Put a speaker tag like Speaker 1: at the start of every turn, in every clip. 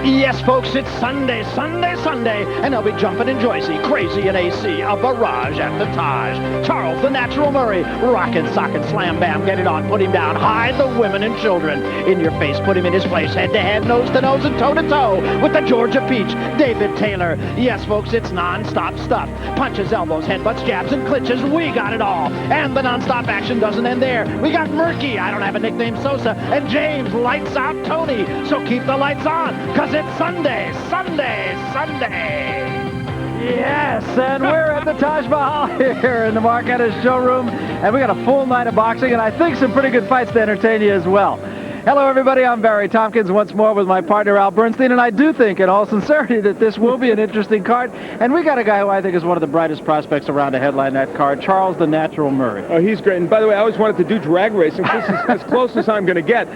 Speaker 1: Yes, folks, it's Sunday, and they'll be jumping in Joycey, crazy in AC, a barrage at the Taj. Charles, the Natural Murray, rockin', sockin', slam, bam, get it on, put him down, hide the women and children. In your face, put him in his place, head to head, nose to nose, and toe to toe, with the Georgia Peach, David Taylor. Yes, folks, it's non-stop stuff. Punches, elbows, headbutts, jabs, and clinches, we got it all. And the non-stop action doesn't end there. We got Murky, I don't have a nickname, Sosa, and James, lights out Tony. So keep the lights on, cause it's Sunday.
Speaker 2: Yes, and we're at the Taj Mahal here in the Marquette's showroom, and we got a full night of boxing, and I think some pretty good fights to entertain you as well. Hello, everybody. I'm Barry Tompkins once more with my partner, Al Bernstein, and I do think, in all sincerity, that this will be an interesting card. And we got a guy who I think is one of the brightest prospects around to headline that card, Charles the Natural Murray.
Speaker 3: Oh, he's great. And by the way, I always wanted to do drag racing. This is as close as I'm going to get.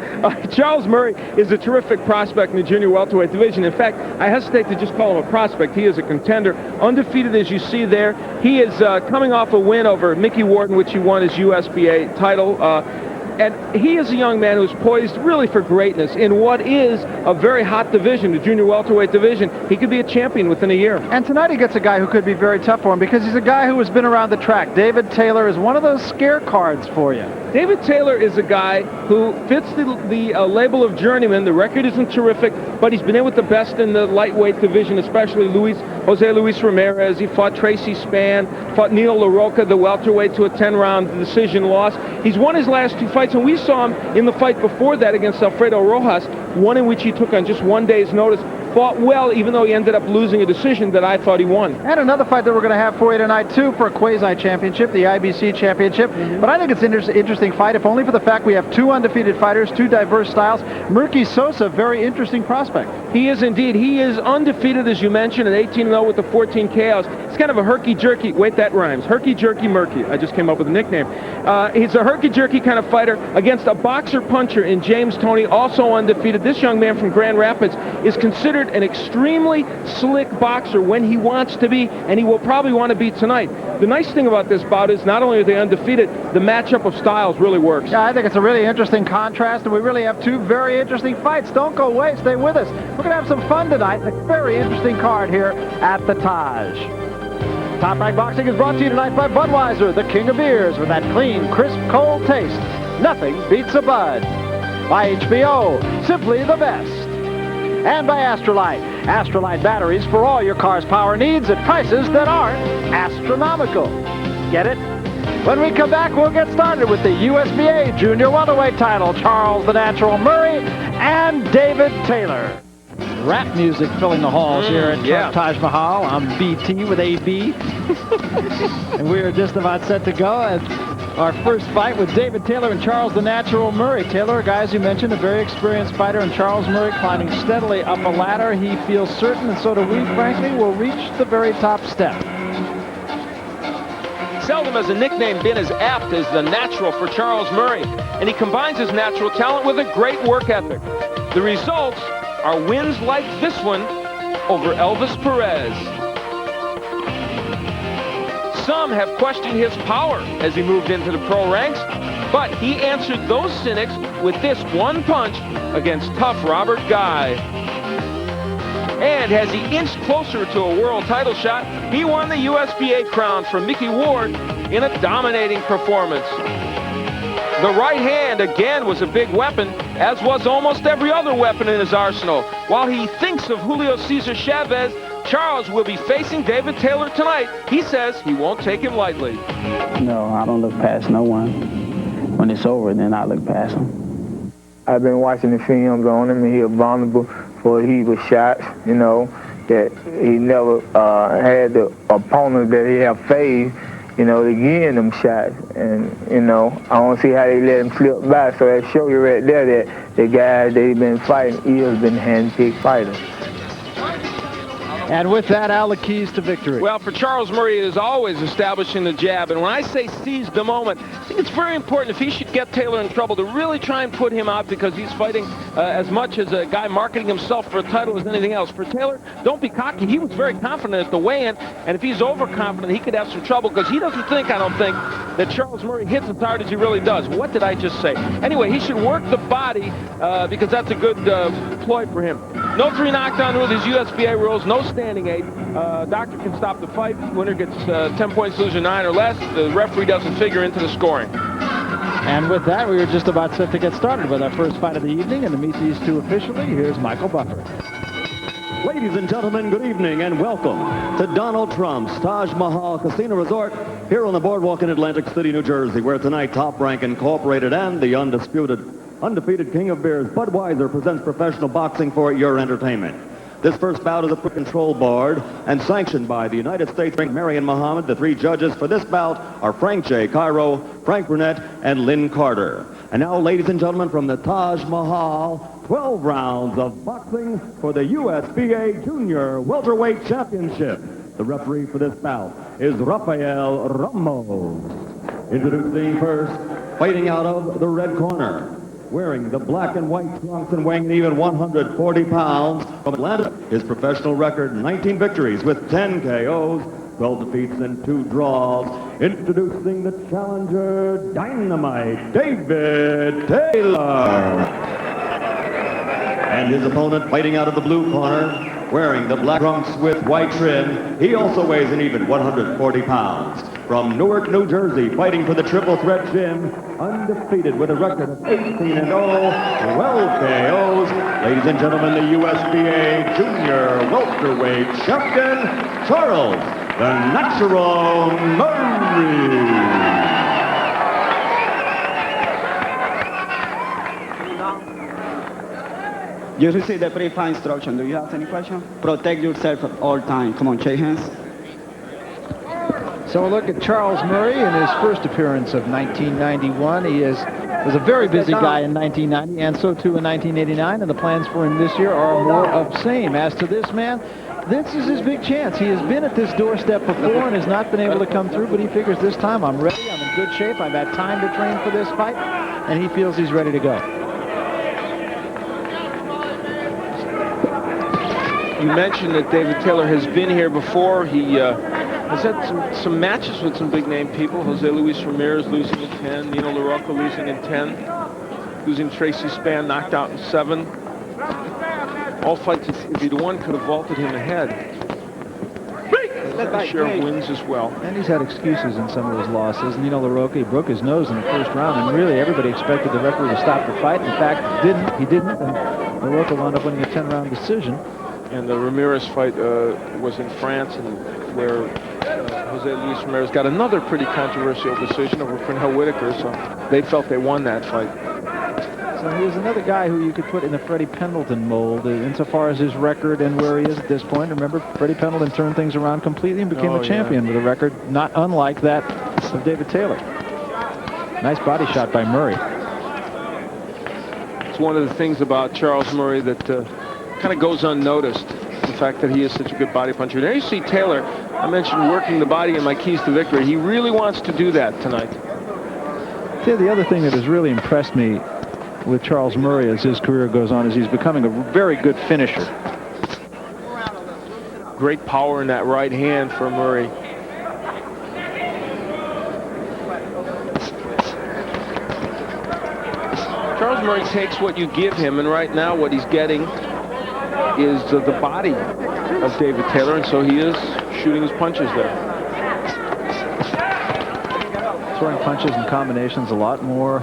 Speaker 3: Charles Murray is a terrific prospect in the junior welterweight division. In fact, I hesitate to just call him a prospect. He is a contender, undefeated as you see there. He is coming off a win over Mickey Wharton, which he won his USBA title. And he is a young man who's poised really for greatness in what is a very hot division, the junior welterweight division. He could be a champion within a year.
Speaker 2: And tonight he gets a guy who could be very tough for him because he's a guy who has been around the track. David Taylor is one of those scare cards for you.
Speaker 3: David Taylor is a guy who fits the label of journeyman. The record isn't terrific, but he's been in with the best in the lightweight division, especially Jose Luis Ramirez. He fought Tracy Spann, fought Neil LaRocca, the welterweight, to a 10-round decision loss. He's won his last two fights, and we saw him in the fight before that against Alfredo Rojas, one in which he took on just 1 day's notice. Fought well, even though he ended up losing a decision that I thought he won.
Speaker 2: And another fight that we're going to have for you tonight, too, for a quasi-championship, the IBC championship. But I think it's an interesting fight, if only for the fact we have two undefeated fighters, two diverse styles. Murky Sosa, very interesting prospect.
Speaker 3: He is indeed. He is undefeated, as you mentioned, at 18-0 with the 14 KOs. It's kind of a herky-jerky. Wait, that rhymes. Herky-jerky Murky. I just came up with a nickname. He's a herky-jerky kind of fighter against a boxer-puncher in James Toney, also undefeated. This young man from Grand Rapids is considered an extremely slick boxer when he wants to be, and he will probably want to be tonight. The nice thing about this bout is not only are they undefeated, the matchup of styles really works.
Speaker 2: Yeah, I think it's a really interesting contrast, and we really have two very interesting fights. Don't go away. Stay with us. We're going to have some fun tonight. A very interesting card here at the Taj. Top Rank Boxing is brought to you tonight by Budweiser, the king of beers, with that clean, crisp, cold taste. Nothing beats a Bud. By HBO, simply the best. And by Astrolite. Astrolite batteries for all your car's power needs at prices that aren't astronomical. Get it? When we come back, we'll get started with the USBA Junior Welterweight title, Charles the Natural Murray and David Taylor. Rap music filling the halls here at Trump Taj Mahal. I'm BT with AB. And we are just about set to go at our first fight with David Taylor and Charles the Natural Murray. Taylor, guys, you mentioned, a very experienced fighter, and Charles Murray climbing steadily up a ladder. He feels certain, and so do we, frankly, will reach the very top step.
Speaker 4: Seldom has a nickname been as apt as the Natural for Charles Murray, and he combines his natural talent with a great work ethic. The results are wins like this one over Elvis Perez. Some have questioned his power as he moved into the pro ranks, but he answered those cynics with this one punch against tough Robert Guy. And as he inched closer to a world title shot, he won the USBA crown from Mickey Ward in a dominating performance. The right hand, again, was a big weapon, as was almost every other weapon in his arsenal. While he thinks of Julio Cesar Chavez, Charles will be facing David Taylor tonight. He says he won't take him lightly.
Speaker 5: No, I don't look past no one. When it's over, then I look past him.
Speaker 6: I've been watching the films on him, and he was vulnerable for a heap of shots, you know, that he never had the opponent that he have faced, you know, to give them shots. And, you know, I don't see how they let him slip by. So that show you right there that the guys they've been fighting, he has been handpicked fighters.
Speaker 2: And with that, Al, the keys to victory.
Speaker 4: Well, for Charles Murray, it is always establishing the jab. And when I say seize the moment, I think it's very important if he should get Taylor in trouble to really try and put him out, because he's fighting as much as a guy marketing himself for a title as anything else. For Taylor, don't be cocky. He was very confident at the weigh-in, and if he's overconfident, he could have some trouble, because he doesn't think, I don't think, that Charles Murray hits as hard as he really does. What did I just say? Anyway, he should work the body because that's a good ploy for him. No 3 knockdown rule, these USBA rules, no standing 8. Doctor can stop the fight. Winner gets 10 points, loser 9 or less. The referee doesn't figure into the scoring.
Speaker 2: And with that, we were just about set to get started with our first fight of the evening. And to meet these two officially, here's Michael Buffer.
Speaker 7: Ladies and gentlemen, good evening and welcome to Donald Trump's Taj Mahal Casino Resort here on the boardwalk in Atlantic City, New Jersey, where tonight Top Rank Incorporated and the undefeated King of Beers, Budweiser, presents professional boxing for your entertainment. This first bout is a control board and sanctioned by the United States Marion Muhammad. The 3 judges for this bout are Frank J. Cairo, Frank Burnett, and Lynn Carter. And now, ladies and gentlemen, from the Taj Mahal, 12 rounds of boxing for the USBA Junior Welterweight Championship. The referee for this bout is Rafael Ramos. Introducing first, fighting out of the red corner, wearing the black and white trunks and weighing even 140 pounds from Atlanta. His professional record, 19 victories with 10 KOs, 12 defeats and 2 draws. Introducing the challenger, Dynamite David Taylor. And his opponent, fighting out of the blue corner, wearing the black trunks with white trim. He also weighs an even 140 pounds. From Newark, New Jersey, fighting for the triple threat gym, undefeated with a record of 18-0, 12 KOs. Ladies and gentlemen, the USBA Junior Welterweight Champion, Charles the Natural Murray.
Speaker 5: You received the pre-fight instruction. Do you have any question? Protect yourself at all times. Come on, shake hands.
Speaker 2: So we'll look at Charles Murray in his first appearance of 1991. He was a very busy guy in 1990, and so too in 1989, and the plans for him this year are more of same. As to this man, this is his big chance. He has been at this doorstep before and has not been able to come through, but he figures this time I'm ready, I'm in good shape, I've had time to train for this fight, and he feels he's ready to go.
Speaker 4: You mentioned that David Taylor has been here before. He has had some matches with some big-name people. Jose Luis Ramirez losing in 10. Nino LaRocca losing in 10. Losing Tracy Spann, knocked out in 7. All fights, if he'd won, could have vaulted him ahead. A share of wins as well.
Speaker 2: And he's had excuses in some of his losses. Nino LaRocca, he broke his nose in the first round, and really everybody expected the referee to stop the fight. In fact, he didn't, and LaRocca wound up winning a 10-round decision.
Speaker 4: And the Ramirez fight was in France, and where Jose Luis Ramirez got another pretty controversial decision over Pernell Whitaker, so they felt they won that fight.
Speaker 2: So here's another guy who you could put in the Freddie Pendleton mold insofar as his record and where he is at this point. Remember, Freddie Pendleton turned things around completely and became a champion with a record not unlike that of David Taylor. Nice body shot by Murray.
Speaker 4: It's one of the things about Charles Murray that kind of goes unnoticed, the fact that he is such a good body puncher. There you see Taylor. I mentioned working the body in my keys to victory. He really wants to do that tonight.
Speaker 2: See, the other thing that has really impressed me with Charles Murray as his career goes on is he's becoming a very good finisher.
Speaker 4: Great power in that right hand for Murray. Charles Murray takes what you give him, and right now what he's getting is the body of David Taylor, and so he is shooting his punches there.
Speaker 2: Throwing punches and combinations a lot more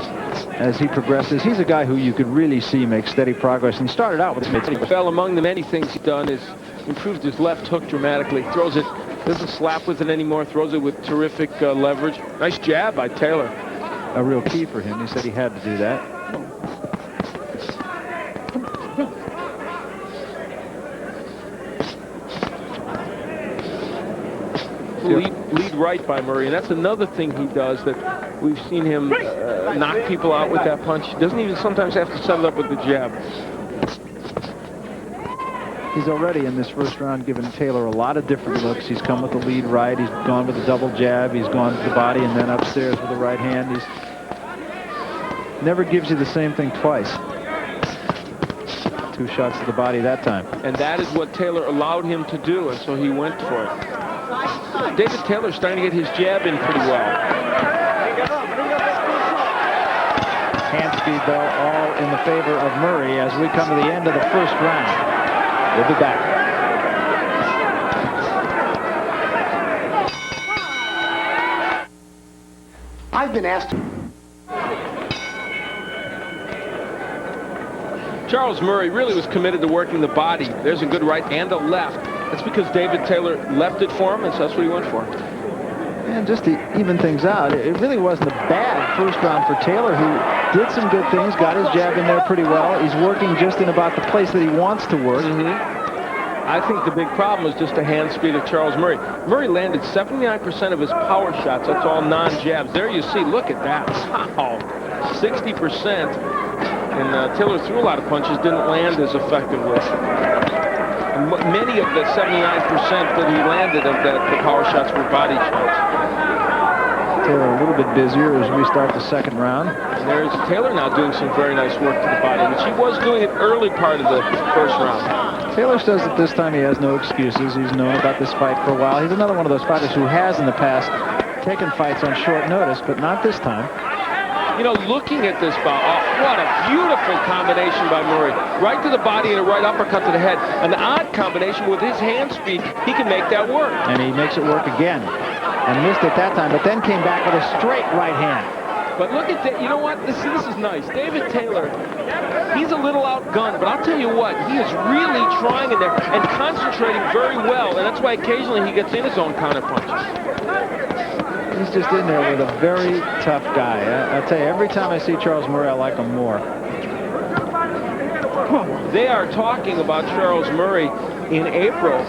Speaker 2: as he progresses. He's a guy who you could really see make steady progress. And he started out with
Speaker 4: Well, among the many things he's done is improved his left hook dramatically. Throws it, doesn't slap with it anymore, throws it with terrific leverage. Nice jab by Taylor.
Speaker 2: A real key for him. He said he had to do that.
Speaker 4: Lead right by Murray, and that's another thing he does that we've seen him knock people out with that punch. He doesn't even sometimes have to set it up with the jab.
Speaker 2: He's already in this first round given Taylor a lot of different looks. He's come with the lead right. He's gone with a double jab. He's gone to the body and then upstairs with the right hand. He's never gives you the same thing twice. 2 shots to the body that time.
Speaker 4: And that is what Taylor allowed him to do, and so he went for it. David Taylor's starting to get his jab in pretty well.
Speaker 2: Hand speed, though, all in the favor of Murray as we come to the end of the first round. We'll be back.
Speaker 8: I've been asked.
Speaker 4: Charles Murray really was committed to working the body. There's a good right and a left. That's because David Taylor left it for him, and so that's what he went for.
Speaker 2: And just to even things out, it really wasn't a bad first round for Taylor, who did some good things, got his jab in there pretty well. He's working just in about the place that he wants to work.
Speaker 4: I think the big problem was just the hand speed of Charles Murray. Murray landed 79% of his power shots. That's all non-jabs. There you see, look at that. Wow, 60%. And Taylor threw a lot of punches, didn't land as effectively. And many of the 79% that he landed of the power shots were body shots.
Speaker 2: Taylor a little bit busier as we start the second round.
Speaker 4: And there's Taylor now doing some very nice work to the body, which he was doing it early part of the first round.
Speaker 2: Taylor says that this time he has no excuses. He's known about this fight for a while. He's another one of those fighters who has in the past taken fights on short notice, but not this time.
Speaker 4: You know, looking at this bout, what a beautiful combination by Murray. Right to the body and a right uppercut to the head. An odd combination with his hand speed. He can make that work.
Speaker 2: And he makes it work again. And missed it that time, but then came back with a straight right hand.
Speaker 4: But look at that. You know what? This is nice. David Taylor, he's a little outgunned, but I'll tell you what, he is really trying in there and concentrating very well. And that's why occasionally he gets in his own counter punches.
Speaker 2: He's just in there with a very tough guy. I'll tell you, every time I see Charles Murray, I like him more.
Speaker 4: They are talking about Charles Murray in April,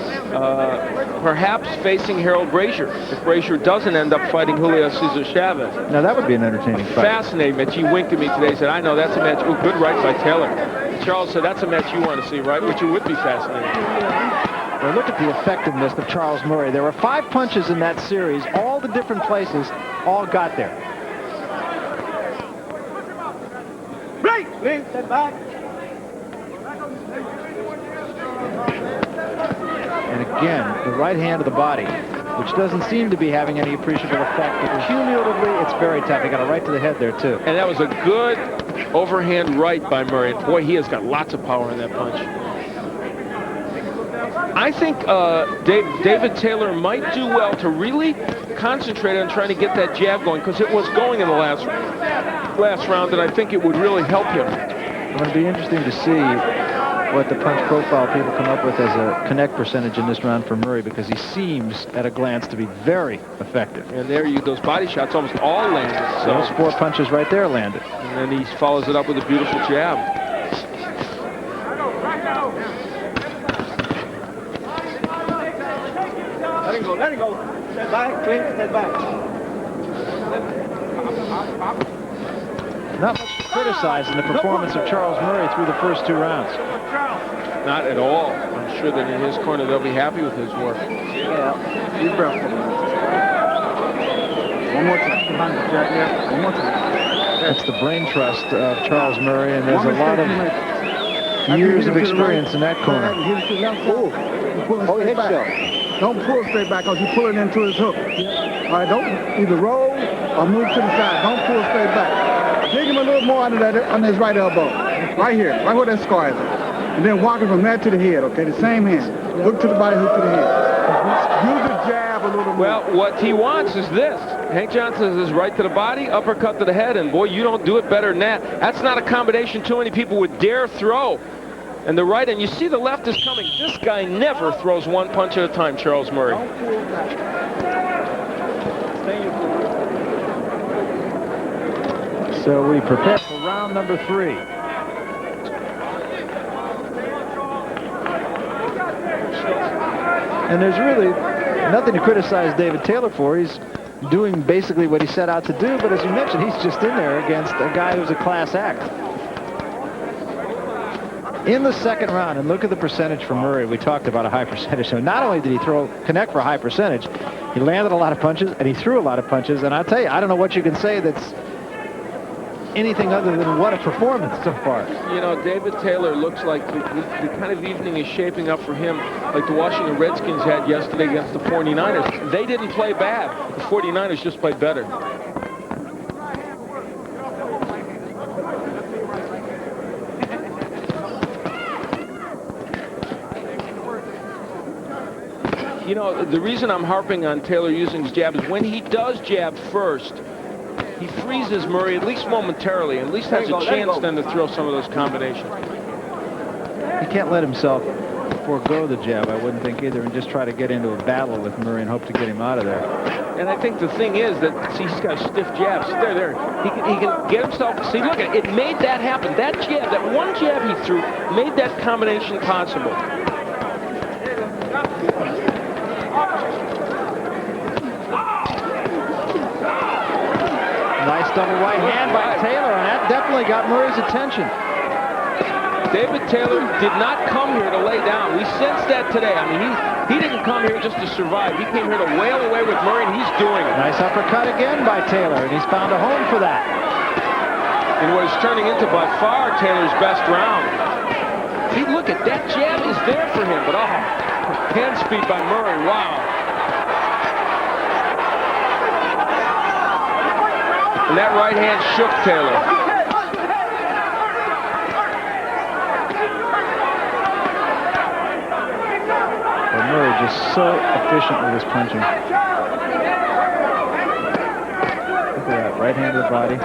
Speaker 4: perhaps facing Harold Brazier, if Brazier doesn't end up fighting Julio Cesar Chavez.
Speaker 2: Now, that would be an entertaining fight.
Speaker 4: Fascinating match. He winked at me today. He said, I know, that's a match. Oh, good right by Taylor. Charles said, that's a match you want to see, right? Which would be fascinating.
Speaker 2: Well, look at the effectiveness of Charles Murray. There were 5 punches in that series. All the different places all got there.
Speaker 8: Break! Step back.
Speaker 2: And again, the right hand of the body, which doesn't seem to be having any appreciable effect, but cumulatively, it's very tough. He got a right to the head there, too.
Speaker 4: And that was a good overhand right by Murray. Boy, he has got lots of power in that punch. I think David Taylor might do well to really concentrate on trying to get that jab going, because it was going in the last round, and I think it would really help him.
Speaker 2: It's going to be interesting to see what the punch profile people come up with as a connect percentage in this round for Murray, because he seems at a glance to be very effective.
Speaker 4: And there those body shots almost all landed. So.
Speaker 2: Those 4 punches right there landed.
Speaker 4: And then he follows it up with a beautiful jab.
Speaker 8: Let it go. Step back, clean, step back.
Speaker 2: Not much to criticize in the performance of Charles Murray through the first 2 rounds.
Speaker 4: Not at all. I'm sure that in his corner they'll be happy with his work.
Speaker 8: Yeah, deep breath. One more time. One more time.
Speaker 2: That's the brain trust of Charles Murray, and there's a lot of years of experience in that corner.
Speaker 8: Oh, head shot. Don't pull straight back, because you're pulling into his hook. All right, don't either roll or move to the side. Don't pull straight back. Dig him a little more under his right elbow. Right here, right where that scar is. And then walk him from there to the head, okay? The same hand. Hook to the body, hook to the head. Use the jab a little more.
Speaker 4: Well, what he wants is this. Hank Johnson is right to the body, uppercut to the head, and boy, you don't do it better than that. That's not a combination too many people would dare throw. And the right, and you see the left is coming. This guy never throws 1 punch at a time, Charles Murray.
Speaker 2: So we prepare for round number 3. And there's really nothing to criticize David Taylor for. He's doing basically what he set out to do, but as you mentioned, he's just in there against a guy who's a class act. in the second round, and look at the percentage for Murray. We talked about a high percentage. So not only did he connect for a high percentage, he landed a lot of punches, and he threw a lot of punches. And I'll tell you, I don't know what you can say that's anything other than what a performance so far.
Speaker 4: You know, David Taylor looks like the kind of evening is shaping up for him like the Washington Redskins had yesterday against the 49ers. They didn't play bad. The 49ers just played better. You know, the reason I'm harping on Taylor using his jab is when he does jab first, he freezes Murray, at least momentarily, at least has a chance then to throw some of those combinations.
Speaker 2: He can't let himself forego the jab, I wouldn't think either, and just try to get into a battle with Murray and hope to get him out of there.
Speaker 4: And I think the thing is that, see, he's got a stiff jab. See, there. He can get himself, see, look, it made that happen. That jab, that one jab he threw, made that combination possible.
Speaker 2: Nice double right hand by Taylor, and that definitely got Murray's attention.
Speaker 4: David Taylor did not come here to lay down. We sensed that today. I mean, he didn't come here just to survive. He came here to wail away with Murray, and he's doing it.
Speaker 2: Nice uppercut again by Taylor, and he's found a home for that.
Speaker 4: In what is turning into by far Taylor's best round. See, look at that jab is there for him, but hand speed by Murray, wow. And that right hand shook Taylor.
Speaker 2: Well, Murray just so efficient with his punching. Look at that, right hand to the body.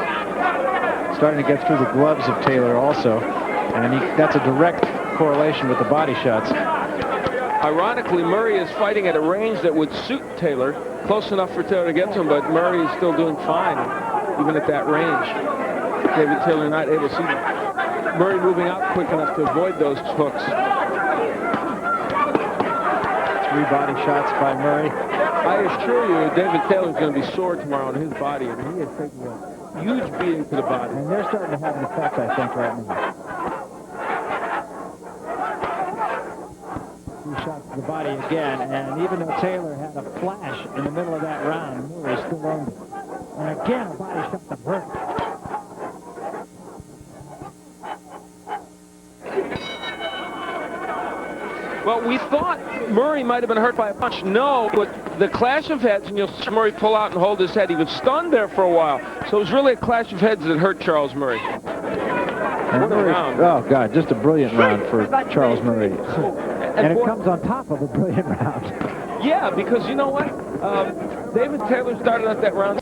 Speaker 2: Starting to get through the gloves of Taylor also. And that's a direct correlation with the body shots.
Speaker 4: Ironically, Murray is fighting at a range that would suit Taylor. Close enough for Taylor to get to him, but Murray is still doing fine, even at that range. David Taylor not able to see Murray moving out quick enough to avoid those hooks.
Speaker 2: 3 body shots by Murray.
Speaker 4: I assure you, David Taylor's going to be sore tomorrow on his body. I mean, he is taking a huge beating to the body.
Speaker 2: And they're starting to have an effect, I think, right now. 2 shots to the body again, and even though Taylor had a flash in the middle of that round, Murray still owned it. And again, a body shot to Murray.
Speaker 4: Well, we thought Murray might have been hurt by a punch. No, but the clash of heads, and you'll see Murray pull out and hold his head. He was stunned there for a while. So it was really a clash of heads that hurt Charles Murray. What a round.
Speaker 2: Oh, God, just a brilliant round for Charles Murray. And it comes on top of a brilliant round.
Speaker 4: Yeah, because you know what? David Taylor started out that round